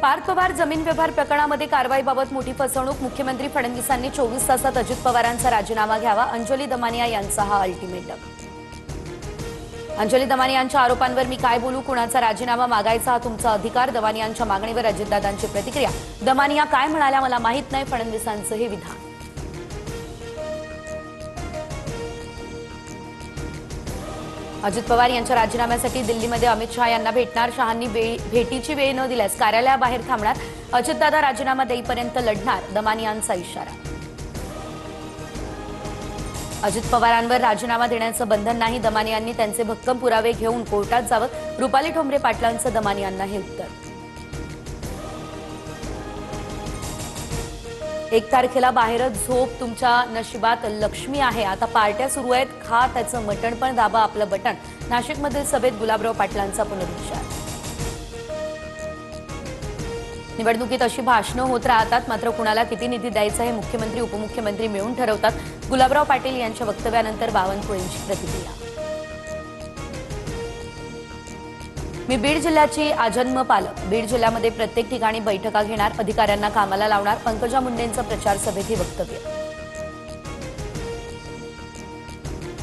पार्थ पवार जमीन व्यवहार प्रकरणामध्ये कारवाईबाबत मोठी फसवणूक। मुख्यमंत्री फडणवीसांनी 24 तासात अजित पवारांचा राजीनामा घ्यावा, अंजली दमानिया यांचा हा अल्टिमेटम। अंजली दमानियांच्या आरोपांवर मी काय बोलू, कुणाचा राजीनामा मागायचा हा तुमचा अधिकार। दमानियांच्या मागणीवर अजितदादांची प्रतिक्रिया। दमानिया काय म्हणाल्या मला माहित नाही, फडणवीसांचं हे विधान। अजित पवार यांच्या राजीनाम्यासाठी दिल्लीमध्ये अमित शहा यांना भेटणार। शहांनी भेटीची वेळ न दिल्यास कार्यालयाबाहेर थांबणार। अजितदादा राजीनामा देईपर्यंत लढणार, दमानियांचा इशारा। अजित पवारांवर राजीनामा देण्याचं बंधन नाही, दमानियांनी त्यांचे भक्कम पुरावे घेऊन कोर्टात जावं। रुपाली ठोंबरे पाटलांचं दमानियांना हे उत्तर। 1 तारखेला बाहेरच झोप, तुमच्या नशिबात लक्ष्मी आहे। आता पार्ट्या सुरू आहेत, खा त्याचं मटण पण दाबा आपलं बटण। नाशिकमधील सभेत गुलाबराव पाटलांचा पुनरुच्चार। निवडणुकीत अशी भाषणं होत राहतात, मात्र कुणाला किती निधी द्यायचा हे मुख्यमंत्री उपमुख्यमंत्री मिळून ठरवतात। गुलाबराव पाटील यांच्या वक्तव्यानंतर बावनकुळेंची प्रतिक्रिया। मी बीड जिल्ह्याची आजन्म पालक, बीड जिल्ह्यामध्ये प्रत्येक ठिकाणी बैठका घेणार, अधिकाऱ्यांना कामाला लावणार। पंकजा मुंडेंचं प्रचार सभेत हे वक्तव्य।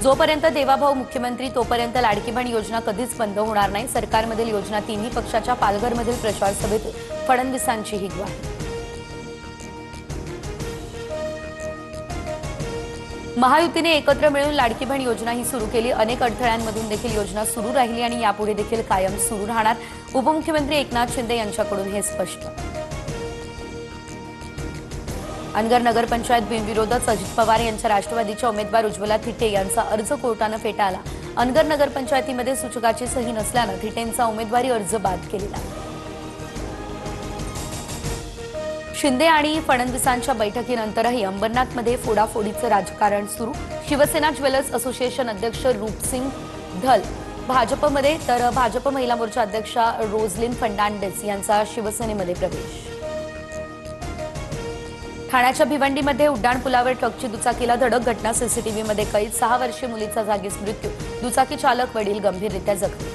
जोपर्यंत देवाभाऊ मुख्यमंत्री तोपर्यंत लाडकी बहीण योजना कधीच बंद होणार नाही। सरकारमधील योजना तिन्ही पक्षाच्या पालघरमधील प्रचार सभेत फडणवीसांची ही ग्वाही। महायुतीने एकत्र मिळून लाडकी बहीण योजना ही सुरू केली। अनेक अडथळ्यांमधून देखील योजना सुरू राहिली आणि यापुढे देखील कायम सुरू राहणार। उपमुख्यमंत्री एकनाथ शिंदे यांच्याकडून हे स्पष्ट। अनगर नगरपंचायत बिनविरोधच, अजित पवार यांच्या राष्ट्रवादीच्या उमेदवार उज्ज्वला थिटे यांचा अर्ज कोर्टानं फेटाळला। अनगर नगरपंचायतीमध्ये सूचकाची सही नसल्यानं थिटेंचा उमेदवारी अर्ज बाद केलेला। शिंदे आणि फडणवीसांच्या बैठकीनंतरही अंबरनाथमध्ये फोडाफोडीचं राजकारण सुरू। शिवसेना ज्वेलर्स असोसिएशन अध्यक्ष रूपसिंग धल भाजपमध्ये, तर भाजप महिला मोर्चा अध्यक्षा रोझलिन फर्नांडिस यांचा शिवसेनेमध्ये प्रवेश। ठाण्याच्या भिवंडीमध्ये उड्डाणपुलावर ट्रकची दुचाकीला धडक, घटना सीसीटीव्हीमध्ये कैद। 6 वर्षीय मुलीचा जागीच मृत्यू, दुचाकी चालक वडील गंभीररित्या जखमी।